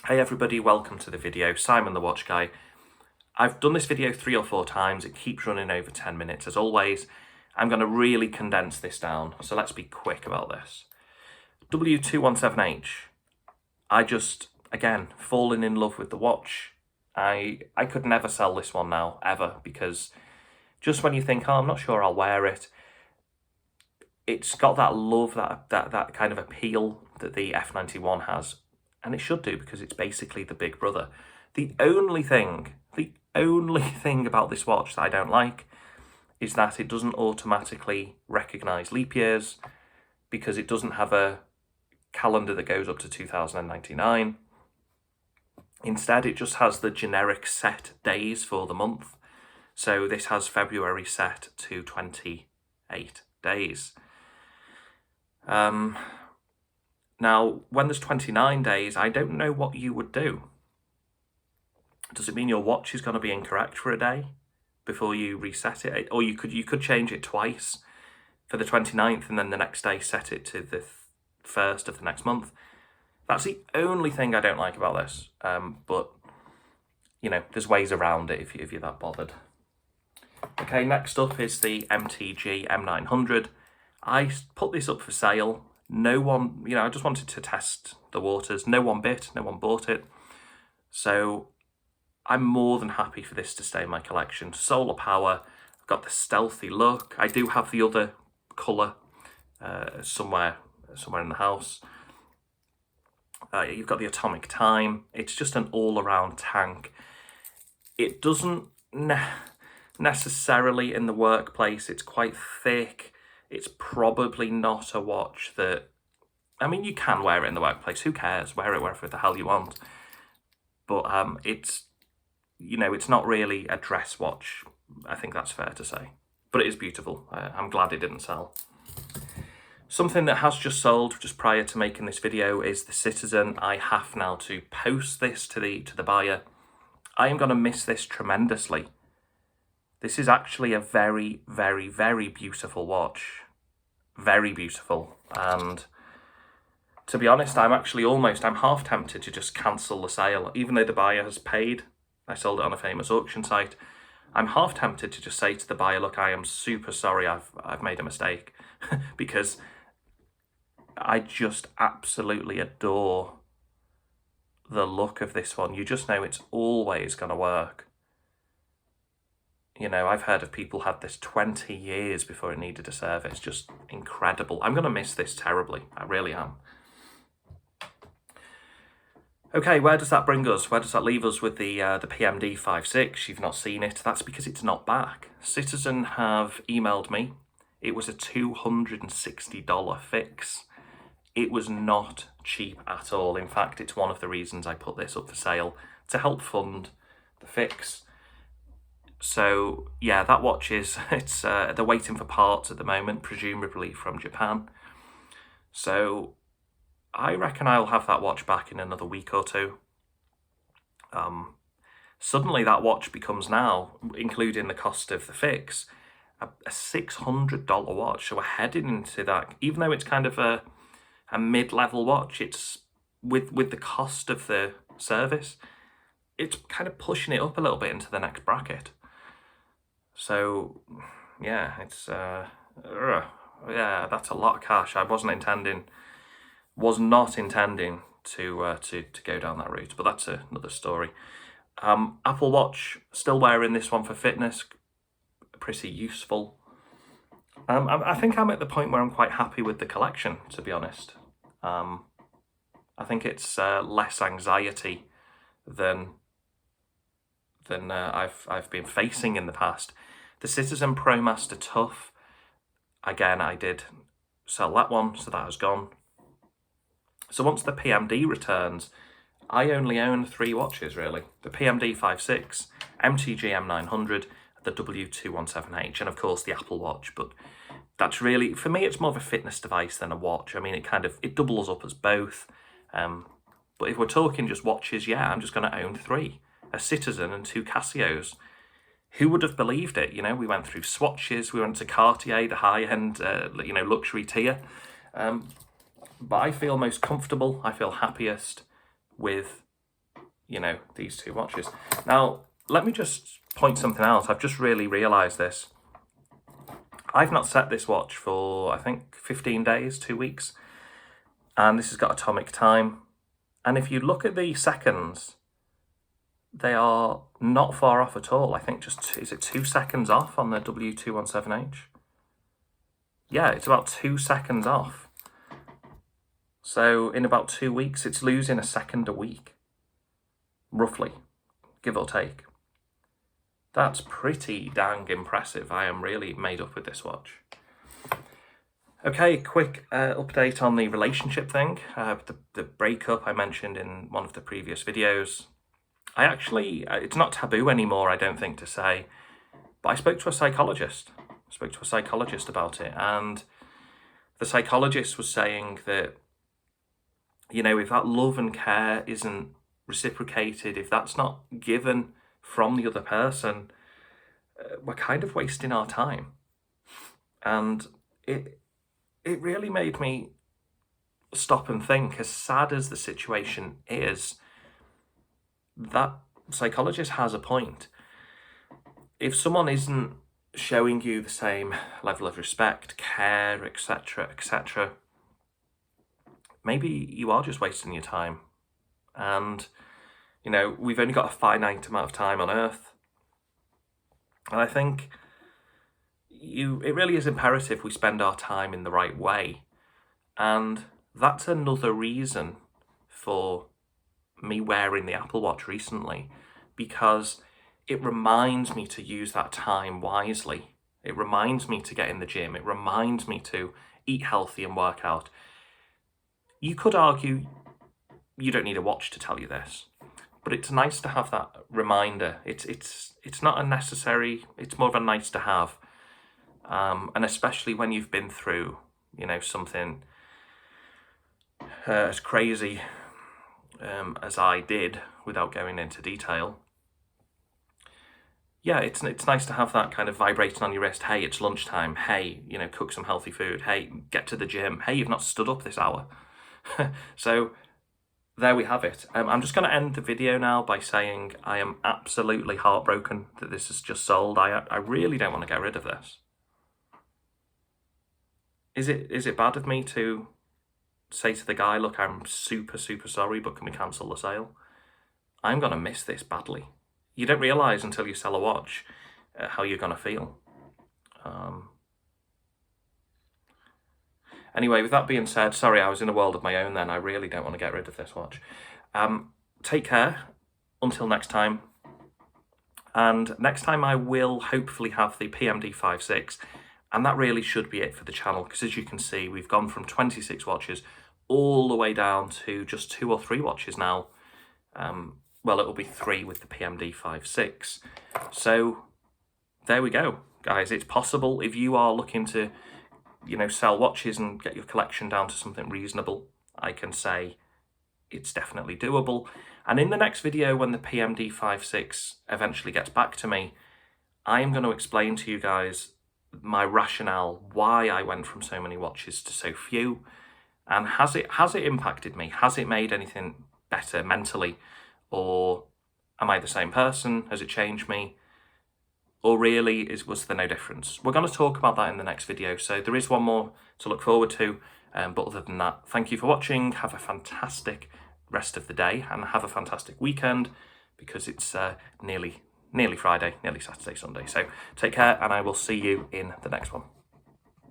Hey everybody, welcome to the video. Simon the Watch Guy. I've done this video 3 or 4 times. It keeps running over 10 minutes. As always, I'm going to really condense this down, so let's be quick about this. W217H. I just, again, fallen in love with the watch. I could never sell this one now, ever, because just when you think, oh, I'm not sure I'll wear it, it's got that love, that kind of appeal that the F91 has. And it should do, because it's basically the big brother. The only thing about this watch that I don't like is that it doesn't automatically recognise leap years, because it doesn't have a calendar that goes up to 2099. Instead, it just has the generic set days for the month. So this has February set to 28 days. Now, when there's 29 days, I don't know what you would do. Does it mean your watch is going to be incorrect for a day before you reset it? Or you could change it twice for the 29th and then the next day set it to the 1st of the next month. That's the only thing I don't like about this. But, you know, there's ways around it if you're that bothered. Okay, next up is the MTG M900. I put this up for sale. No one, I just wanted to test the waters. No one bit, no one bought it. So I'm more than happy for this to stay in my collection. Solar power, I've got the stealthy look. I do have the other colour somewhere in the house. You've got the atomic time. It's just an all-around tank. It doesn't necessarily in the workplace. It's quite thick. It's probably not a watch that, you can wear it in the workplace. Who cares? Wear it wherever the hell you want. But it's not really a dress watch. I think that's fair to say. But it is beautiful. I'm glad it didn't sell. Something that has just sold just prior to making this video is the Citizen. I have now to post this to the buyer. I am going to miss this tremendously. This is actually a very, very, very beautiful watch. Very beautiful. And to be honest, I'm half tempted to just cancel the sale. Even though the buyer has paid, I sold it on a famous auction site. I'm half tempted to just say to the buyer, look, I am super sorry, I've made a mistake. Because I just absolutely adore the look of this one. You just know it's always going to work. I've heard of people had this 20 years before it needed a service. Just incredible. I'm going to miss this terribly. I really am. Okay, where does that bring us? Where does that leave us with the PMD 5.6? You've not seen it. That's because it's not back. Citizen have emailed me. It was a $260 fix. It was not cheap at all. In fact, it's one of the reasons I put this up for sale, to help fund the fix. So yeah, that watch they're waiting for parts at the moment, presumably from Japan. So I reckon I'll have that watch back in another week or two. Suddenly that watch becomes now, including the cost of the fix, a $600 watch. So we're heading into that, even though it's kind of a mid-level watch, it's with the cost of the service, it's kind of pushing it up a little bit into the next bracket. So yeah, it's that's a lot of cash. I was not intending to go down that route, but that's another story. Apple Watch, still wearing this one for fitness, pretty useful. I think I'm at the point where I'm quite happy with the collection, to be honest. I think it's less anxiety than I've been facing in the past. The Citizen ProMaster Tough, again, I did sell that one, so that has gone. So once the PMD returns, I only own 3 watches, really. The PMD 5.6, MTG M900, the W217H, and of course the Apple Watch. But that's really, for me, it's more of a fitness device than a watch. It doubles up as both. But if we're talking just watches, yeah, I'm just going to own 3. A Citizen and 2 Casios. Who would have believed it? We went through swatches, we went to Cartier, the high-end, luxury tier. But I feel most comfortable, I feel happiest with you know, these two watches. Now, let me just point something out. I've just really realised this. I've not set this watch for, I think, 15 days, 2 weeks. And this has got atomic time. And if you look at the seconds, they are not far off at all. I think just, is it 2 seconds off on the W217H? Yeah, it's about 2 seconds off. So in about 2 weeks, it's losing a second a week. Roughly, give or take. That's pretty dang impressive. I am really made up with this watch. Okay, quick update on the relationship thing. The breakup I mentioned in one of the previous videos. I actually, it's not taboo anymore, I don't think, to say, but I spoke to a psychologist. About it, and the psychologist was saying that, you know, if that love and care isn't reciprocated, if that's not given from the other person, we're kind of wasting our time. And it really made me stop and think, as sad as the situation is, that psychologist has a point. If someone isn't showing you the same level of respect, care, etc., etc., maybe you are just wasting your time. And, you know, we've only got a finite amount of time on Earth. And I think it really is imperative we spend our time in the right way. And that's another reason for me wearing the Apple Watch recently, because it reminds me to use that time wisely. It reminds me to get in the gym. It reminds me to eat healthy and work out. You could argue you don't need a watch to tell you this, but it's nice to have that reminder. It's not a necessary, it's more of a nice to have. And especially when you've been through, you know, something as crazy as I did, without going into detail. Yeah, it's nice to have that kind of vibrating on your wrist. Hey, it's lunchtime. Hey, you know, cook some healthy food. Hey, get to the gym. Hey, you've not stood up this hour. So there we have it. I'm just going to end the video now by saying I am absolutely heartbroken that this is just sold. I really don't want to get rid of this. Is it bad of me to say to the guy, look, I'm super, super sorry, but can we cancel the sale? I'm going to miss this badly. You don't realise until you sell a watch how you're going to feel. Anyway, with that being said, sorry, I was in a world of my own then. I really don't want to get rid of this watch. Take care until next time. And next time I will hopefully have the PMD 5.6. And that really should be it for the channel, because as you can see, we've gone from 26 watches all the way down to just 2 or 3 watches now. Well, it'll be 3 with the PMD 5.6. So there we go, guys. It's possible if you are looking to, you know, sell watches and get your collection down to something reasonable. I can say it's definitely doable. And in the next video, when the PMD 5.6 eventually gets back to me, I am going to explain to you guys my rationale, why I went from so many watches to so few, and has it impacted me? Has it made anything better mentally? Or am I the same person? Has it changed me? Or really, was there no difference? We're going to talk about that in the next video, so there is one more to look forward to. But other than that, thank you for watching. Have a fantastic rest of the day, and have a fantastic weekend, because it's nearly Friday, nearly Saturday, Sunday. So take care, and I will see you in the next one.